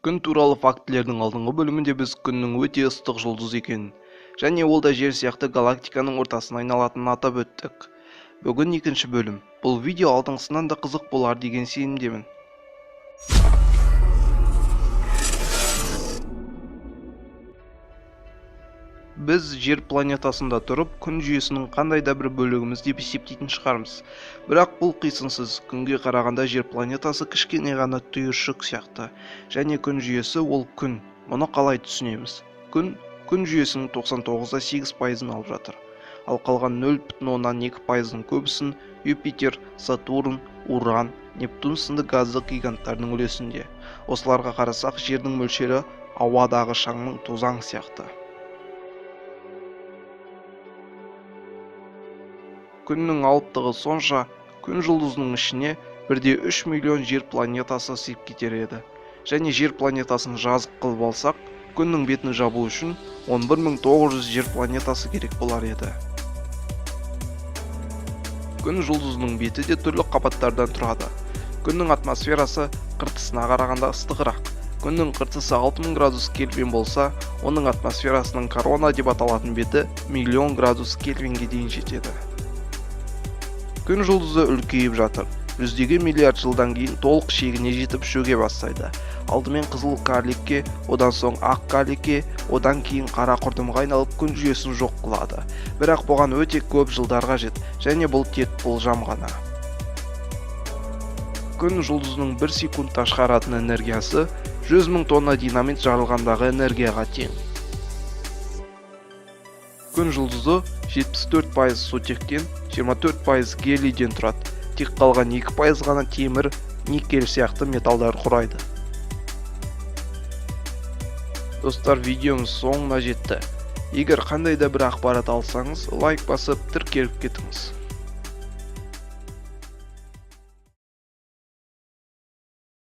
Күн туралы фактілердің алдыңғы бөлімінде біз күннің өте ыстық жұлдыз екенін, және ол да жер сияқты галактиканың ортасын айналатынын атап өттік. Бүгін екінші бөлім. Бұл видео алдыңғысынан да қызық болар деген сенімдемін. Біз жер планетасында тұрып, күн жүйесінің қандай да бір бөлігіміз деп есептейтін шығармыз. Бірақ бұл қисынсыз. Күнге қарағанда жер планетасы кішкене ғана түйіршік сияқты. Және күн жүйесі ол күн. Мұны қалай түсінеміз? Күн жүйесінің 99,8%-ын алып жатыр. Ал қалған 0,2%-ның көбісін Юпитер, Сатурн, Уран, Нептун сынды газды гиганттардың үлесінде. Осыларға қарасақ, жердің мөлшері ауадағы шаңның тозаң сияқты. Күннің алыптығы сонша, күн жұлдызының ішіне 1,3 миллион жер планетасы сыйып кетер еді. Және жер планетасын жазық қылып алсақ, күннің бетін жабу үшін 11,900 жер планетасы керек болар еді. Күн жұлдызының беті де түрлі қабаттардан тұрады. Күннің атмосферасы қыртысына қарағанда ыстығырақ. Күннің қыртысы 6000 градус Кельвин болса, оның атмосферасының корона деп аталатын беті 1,000,000 градус Кельвинге дейін жетеді. Күн жұлдызы үлкейіп жатыр. 100 миллиард жылдан кейін толық шегіне жетіп шөге бастайды. Алдымен қызыл карликке, одан соң ақ карликке, одан кейін қара құрдымға айналып күн жүйесін жоқ қылады. Бірақ бұған өте көп жылдар қажет, және бұл тек болжам ғана. Күн жұлдызының 1 секундта шығаратын энергиясы 100,000 тонна динамит жарылғандағы энергияға тең. Күн жұлдызы 74% сутектен, 24% гелийден тұрады. Тек қалған 2% ғана темір, никель сияқты металдар құрайды. Достар, видеомыз соңына жетті. Егер қандай да бір ақпарат алсаңыз, лайк басып тіркеліп кетіңіз.